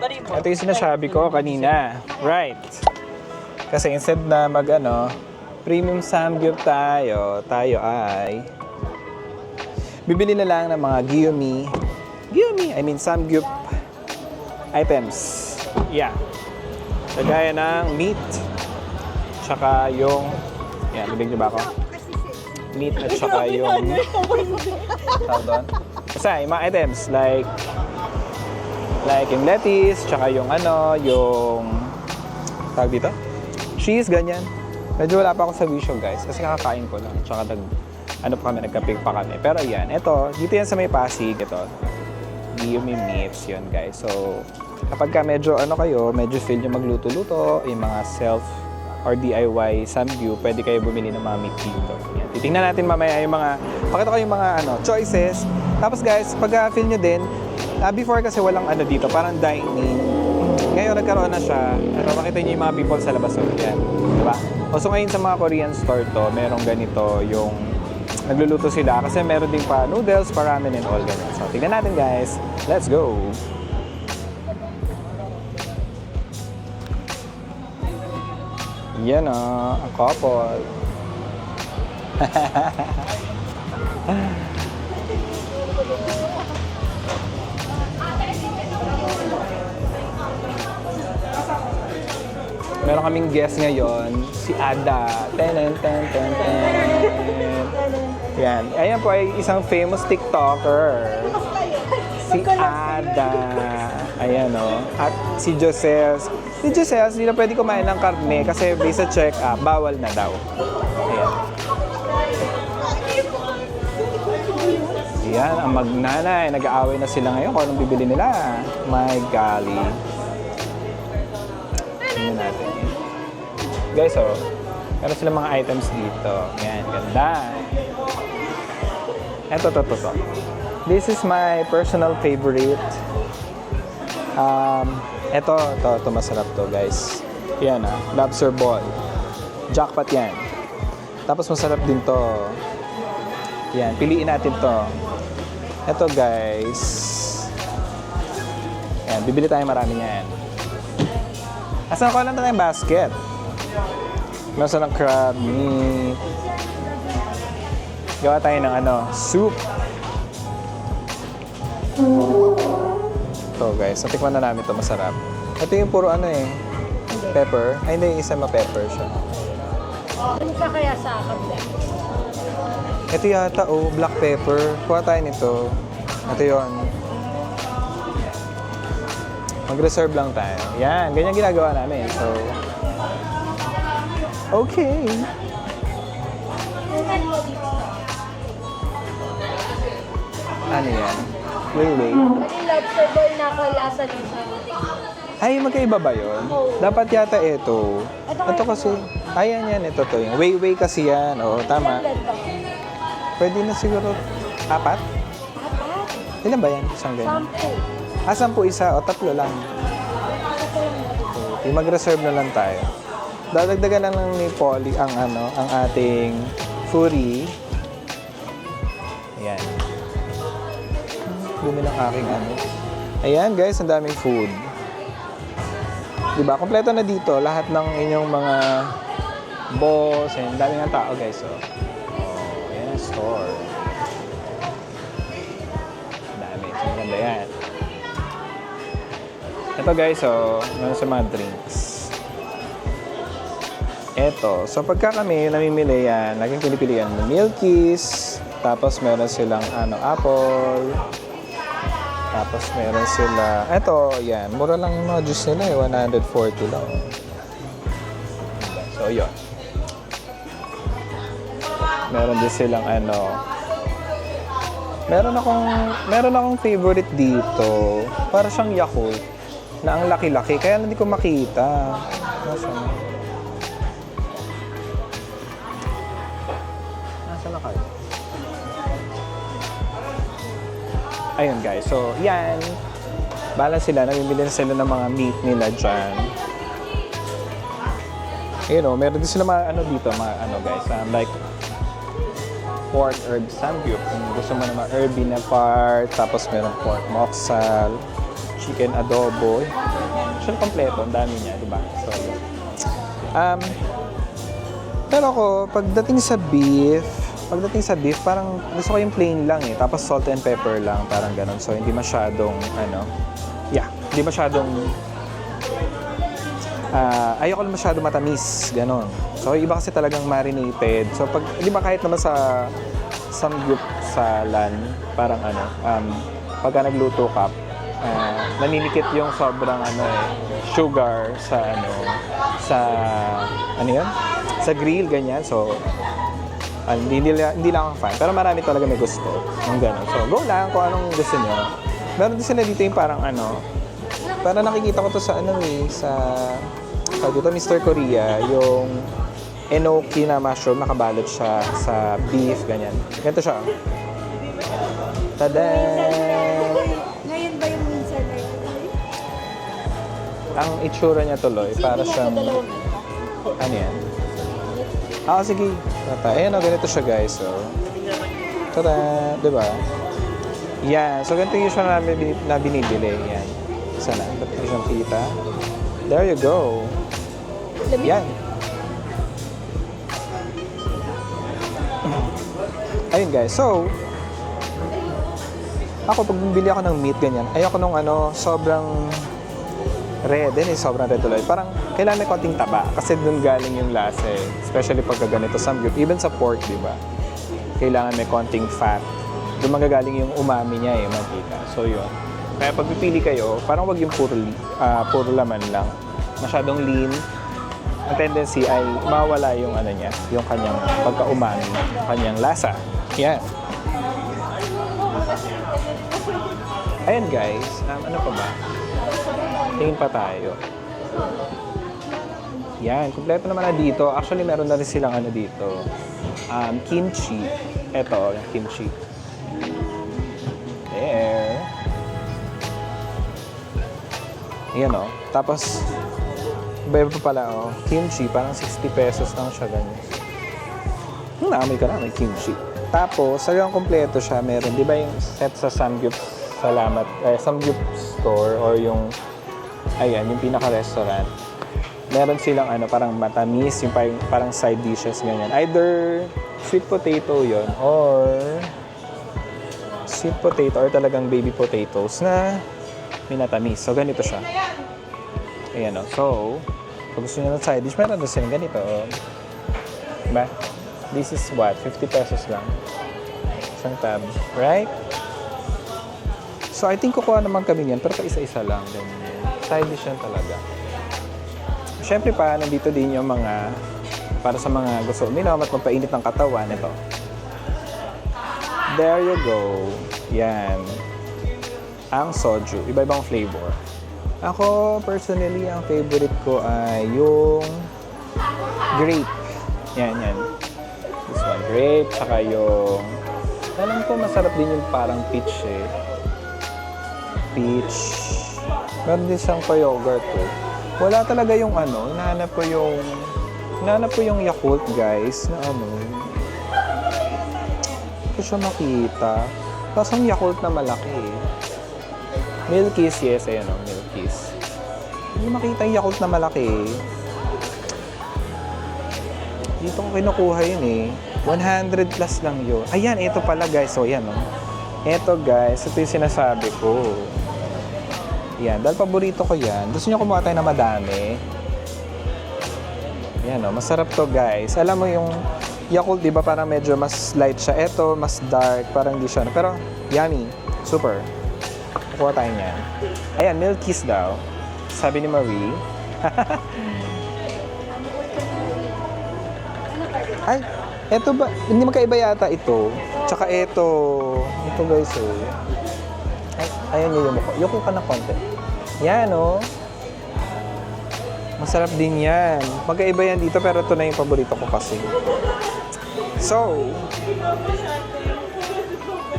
Ito yung sinasabi ko kanina. Right. Kasi instead na premium samgyup tayo ay bibili na lang ng mga samgyup items. Yeah. Kagaya ng meat, tsaka yung, bibig niyo ba ako? Meat at tsaka yung, tawag doon? Basta, yung mga items, like yung lettuce, tsaka yung tawag dito? Cheese, ganyan. Medyo wala pa ako sa visual, guys, kasi kakakain ko lang. Tsaka nagkapig pa kami. Pero yan, ito, dito yan sa may Pasig, ito. Guillaume meats, yun, guys. So, kapag medyo medyo feel nyo magluto-luto, yung mga self or DIY samgyup, pwede kayo bumili ng mga meat dito. Yan. Titingnan natin mamaya yung pakita ko yung mga choices. Tapos guys, pag feel nyo din, before kasi walang dito, parang dine-in. Ngayon nagkaroon na siya, makita nyo yung mga people sa labas. Yan, diba? So ngayon sa mga Korean store to, merong ganito yung nagluluto sila kasi meron din pa noodles, pa ramen and all ganyan. So tingnan natin guys, let's go! Yan ang couple. Meron kaming guest ngayon, si Ada. Ten. Yan. Ayan po ay isang famous TikToker. Si Ada. Ayan At si Josel. Si Josel, hindi na pwede kumain ng karne kasi based sa check-up, bawal na daw. Ayan. Ayan, ang magnanay. Nag-aaway na sila ngayon kung anong bibili nila. My golly. Tingnan natin. Guys, meron silang mga items dito. Ayan, ganda. Ito. This is my personal favorite. Ito masarap to guys. Yan lobster ball. Jackpot yan. Tapos masarap din to. Yan, piliin natin to. Ito guys. Yan, bibili tayo marami niyan. Asan ko lang tayong basket? Nasa ng crab meat. Gawa tayo ng soup. Ito guys, natikman na namin ito, masarap. Ito yung puro pepper. Ay hindi, isa ma-pepper siya. Ano ka kaya sa akin? Ito yata, black pepper. Kuha tayo nito. Ito yun. Mag-reserve lang tayo. Yan, ganyan ginagawa namin. So, okay. Ano yan? Wait. Ano lobster ball na kalasa nito? Ay, magkaiba ba yun? Dapat yata ito. Ito kasi, ayan yan, ito to. Yung way kasi yan. Oo, tama. Pwede na siguro 4? Ilan ba yan? Isang ganyan? 10. 10 isa o 3 lang. Okay, mag-reserve na lang tayo. Dadagdagan na lang ni Polly ang ating furi. Ayan. Bumi ng aking Ayan guys, ang daming food. Diba? Kompleto na dito lahat ng inyong mga boss. Ang daming tao guys. Ayan ang store. Dami. So, maganda yan. Ito guys, meron sa mga drinks. Ito. So pagka kami namimili yan, laging pinipili yan ng Milkies. Tapos meron silang apple. Tapos meron sila, eto, yan, mura lang yung mga juice nila 140 lang. So, yun. Meron din silang meron akong favorite dito. Para siyang Yakult, na ang laki-laki, kaya hindi ko makita. Nasa na kayo? Ayun guys, so yan. Bala sila, namimili na sila ng mga meat nila dyan. Meron din sila mga dito, mga guys, like pork herb samgyup. Kung gusto mo na mga herby na part, tapos meron pork moksal, chicken adobo. Actually, kompleto. Ang dami niya, di ba? So, pero ako, pagdating sa beef, parang gusto ko yung plain lang eh. Tapos salt and pepper lang, parang ganun. So, hindi masyadong, hindi masyadong, ayoko na masyadong matamis, ganun. So, iba kasi talagang marinated. So, di ba kahit naman sa samgyup sa LAN, parang pagka nagluto ka, naninikit yung sobrang sugar sa grill, ganyan. So, hindi lang ako fan. Pero marami talaga may gusto ng gano'n. So, go lang kung anong gusto nyo. Meron din sila dito yung parang parang nakikita ko to sa sa dito, Mr. Korea, yung enoki na mushroom, nakabalot siya sa beef, ganyan. Ganito siya. Tada! Ngayon ba yung minsan na yun? Ang itsura niya tuloy, para siyang... Ano yan? Sige. Ayan ganito siya guys. So, tada! Diba? Yan. So, ganito yung siya na binibili. Yan. Sana. Ba't ko siyang kita? There you go. Yan. Ayun guys. So, ako pag bumili ako ng meat ganyan, ayoko nung sobrang red. Sobrang red tuloy. Parang kailangan may konting taba kasi doon galing yung lasa eh. Especially pagka ganito samgyup. Even sa pork, di ba? Kailangan may konting fat. Doon magagaling yung umami niya eh, mantika. So yun. Kaya pag pipili kayo, parang wag yung puro laman lang. Masyadong lean. Ang tendency ay mawala yung niya, yung kanyang pagka-umami, kanyang lasa. Yan. Ayan guys, ano pa ba? Tingin pa tayo. Yan, kumpleto naman na dito. Actually, meron na rin silang dito. Kimchi. Ito, yung kimchi. There. Ayan o. Tapos, iba pa pala kimchi, parang 60 pesos lang siya ganyan. Naamoy ka na, may kimchi. Tapos, sagang kompleto siya. Meron, di ba yung set sa Samgyup Samgyup store or yung yung pinaka-restaurant. Meron silang parang matamis, yung parang side dishes, ganyan. Either sweet potato yon or sweet potato or talagang baby potatoes na minatamis. So, ganito siya. Ayan So, pag gusto nyo ng side dish, meron na silang ganito. Diba? This is what? 50 pesos lang. Isang tab. Right? So, I think kukuha naman kami yan, pero isa-isa lang. Ganyan. Side dish yan talaga. Siyempre pa, nandito din yung para sa mga gusto uminom at magpainit ng katawan. Ito. There you go. Yan. Ang soju. Iba-ibang flavor. Ako, personally, ang favorite ko ay yung grape. Yan. This one, grape. Saka yung... Alam ko, masarap din yung parang peach eh. Peach. Meron din siyang pa-yogurt eh. Wala talaga yung hinahanap ko yung Yakult, guys, na hindi ko siya makita. Tapos ang Yakult na malaki eh. Milkies, yes, ayan Milkies. Hindi makita yung Yakult na malaki eh. Dito ko kinukuha yun eh. 100 plus lang yun. Ayan, ito pala guys. So, ayan Ito guys, ito yung sinasabi ko. Yan, dahil paborito ko yan. Gusto nyo kumuha tayo na madami. Yan masarap to guys. Alam mo yung Yakult, di ba parang medyo mas light siya. Ito, mas dark. Parang hindi siya. Pero, yummy. Super. Kukuha tayo niyan. Ayan, Milkies daw. Sabi ni Marie. Ay, eto ba? Hindi magkaiba yata ito. Tsaka ito. Ito guys Ay, ayan yung mukha. Yuko ka na konti. Yan Masarap din yan. Magkaiba yan dito pero ito na yung paborito ko kasi. So,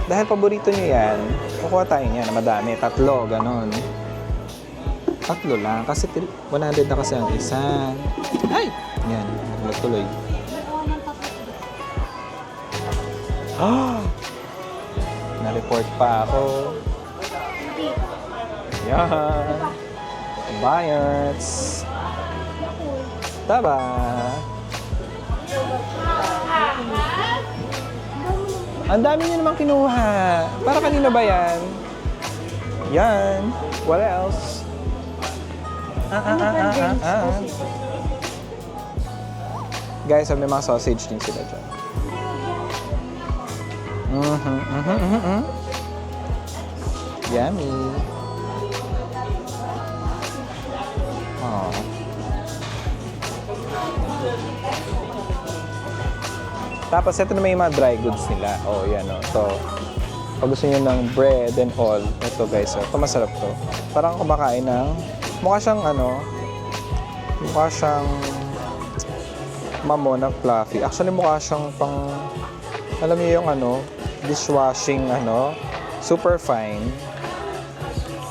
dahil paborito nyo yan, kukuha tayo yan. Madami. 3, ganon. 3 lang. Kasi 100 na kasi ang isa. Ay! Yan. Nagtuloy. Na-report pa ako. Yan. Mayats. Taba. Ang dami niyo naman kinuha. Para kanino ba yan? Yan. What else? Guys, may mga sausage din sila dyan. Yummy. Oh. Tapos, ito naman yung mga dry goods nila. Oh, yan o. So, pag gusto nyo ng bread and all, ito guys, ito masarap to. Parang kumakain ng, mukha siyang mamon na fluffy. Actually, mukha siyang pang, alam niyo yung dishwashing, super fine.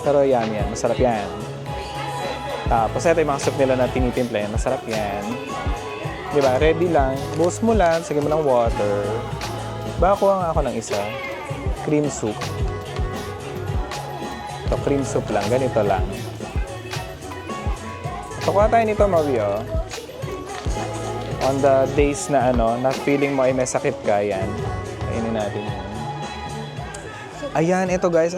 Pero yan, masarap yan. Tapos, ito yung mga soup nila na tinitimpla yan. Masarap yan. Diba? Ready lang. Buhos mo lang. Sige mo ng water. Baka kuha nga ako ng isa. Cream soup. Ito, cream soup lang. Ganito lang. So, kuha tayo nito, Mario. On the days na na feeling mo ay may sakit ka, yan. Kainin natin yan. Ayan, ito guys.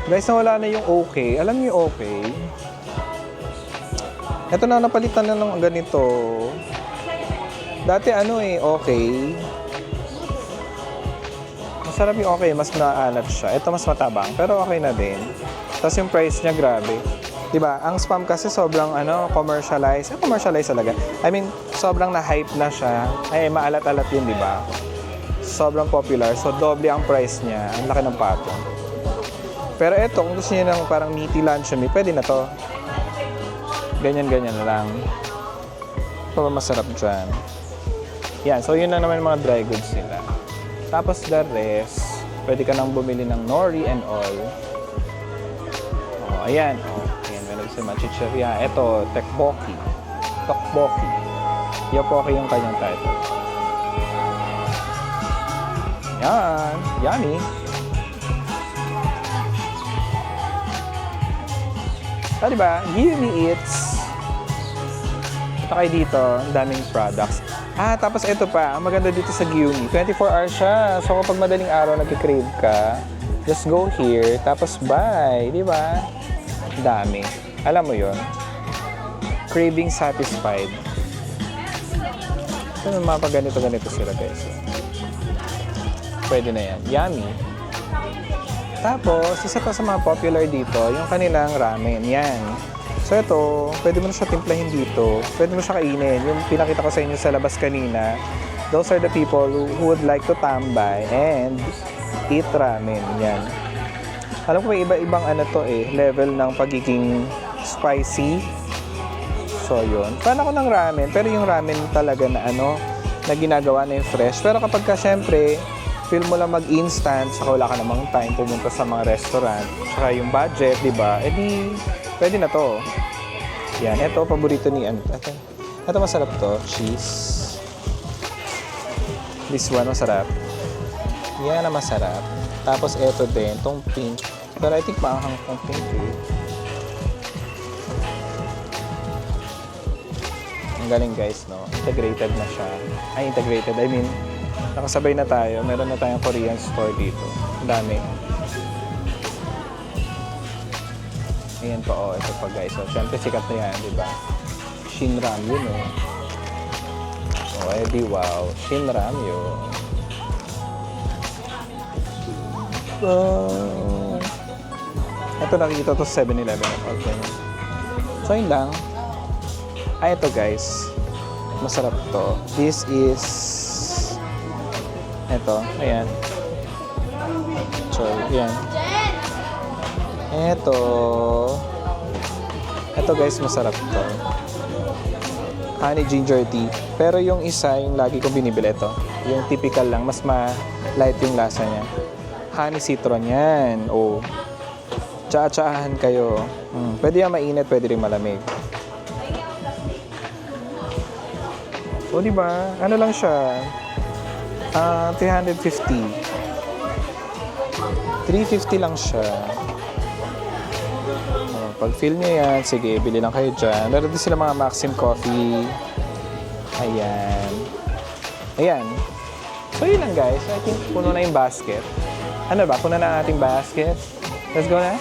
Guys, nawala na yung okay. Alam niyo yung okay? Ito na, napalitan na ng ganito. Dati okay. Masarap yung okay, mas naalat siya. Ito mas matabang, pero okay na din. Tapos yung price niya, grabe. Diba? Ang Spam kasi sobrang commercialized. Commercialized talaga. I mean, sobrang na-hype na siya. Ay, maalat-alat yun, diba? Sobrang popular. So, doble ang price niya. Ang laki ng patong. Pero ito, kung gusto niyo ng parang meaty luncheon meat, pwede na to. Ganyan-ganyan lang. Ito masarap dyan. Yan, so yun lang naman yung mga dry goods nila. Tapos the rest, pwede ka nang bumili ng nori and all. Oh, ayan. Oh, ayan, meron sa machicheria. Ito, tekboki. Tokboki. Yopoki yung kanyang title. Yan. Yummy. So, diba? Yummy Eats. Ito kayo dito. Ang daming products. Tapos ito pa, ang maganda dito sa Gyumi, 24 hours siya. So kapag madaling araw nagki-crave ka, just go here, tapos buy, di ba? Dami. Alam mo yon. Craving satisfied. So mga pag ganito sila guys. Pwede na yan. Yummy. Tapos, isa pa sa mga popular dito, yung kanilang ramen. Yan. So ito, pwede mo na siya timplahin dito. Pwede mo siya kainin. Yung pinakita ko sa inyo sa labas kanina, those are the people who would like to tambay and eat ramen. Yan. Alam ko may iba-ibang level ng pagiging spicy. So yun. Fan ako ng ramen, pero yung ramen talaga na na ginagawa na yung fresh. Pero kapag ka syempre, feel mo lang mag-instant, saka wala ka namang time pumunta sa mga restaurant, saka yung budget, di ba? Edi, pwede na to. Yan, ito, paborito ni Ito masarap to, cheese. This one, masarap. Yan na masarap. Tapos ito din, tong pink. Pero I think maanghang tong pink eh. Ang galing guys, no? Integrated na siya. Integrated. I mean, nakasabay na tayo. Meron na tayong Korean store dito. Ang dami. Ayan pa, ito pa guys. So, syempre sikat na yan, di ba? Shinram yun, edi wow. Shinram yun. Ito nakikita to sa 7-Eleven. Okay. So, yun lang. Ito guys. Masarap to. This is ito. Ayan. So, ayan. Ito guys, masarap to. Honey ginger tea. Pero yung isa, yung lagi kong binibili ito. Yung typical lang, mas light yung lasa niya. Honey citron yan. Tsa-tsahan kayo. Pwede yung mainit, pwede rin malamig. Diba? Ano lang siya? 350. 350 lang siya. pag feel nyo yan, sige, bili lang kayo dyan. Meron din sila mga Maxim Coffee. Ayan. Ayan. So yun lang guys. I think puno na yung basket. Ano ba? Puno na ang ating basket. Let's go na.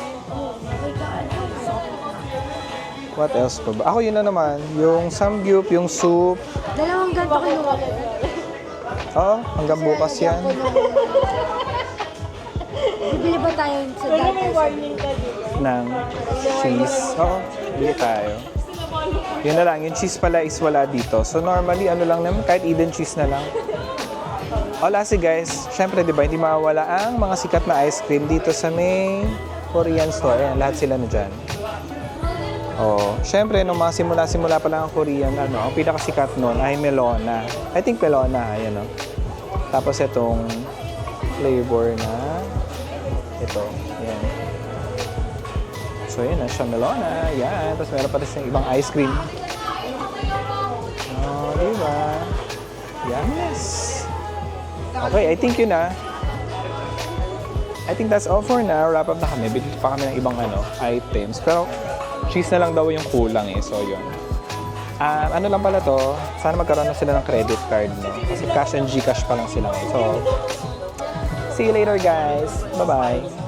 What else pa ba? Ako yun na naman. Yung samgyup, yung soup. Dalawang ganito kinuha ko. Oo, hanggang bukas yan. Bibili ba tayo sa dati? Ng cheese. Oo, bili tayo. Yun na lang. Yung cheese pala is wala dito. So normally, ano lang naman, kahit Eden cheese na lang. O lastly guys, syempre diba, hindi mawawala ang mga sikat na ice cream dito sa may Korean store. Ayan, lahat sila na dyan. Oh, syempre, nung mga simula pa lang ang Korean, ang pinakasikat nun ay Melona. I think Melona, ayan o. Tapos itong flavor na ito, ayan. So, yun na siya, Melona. Yan. Tapos meron pa rin siyang ibang ice cream. Oh, diba? Yes. Okay, I think yun na. I think that's all for now. Wrap up na kami. Bigyan pa kami ng ibang items. Pero, cheese na lang daw yung kulang eh. So, yun. Ano lang pala to, sana magkaroon na sila ng credit card, no? Kasi cash and Gcash pa lang sila. So, see you later, guys. Bye-bye.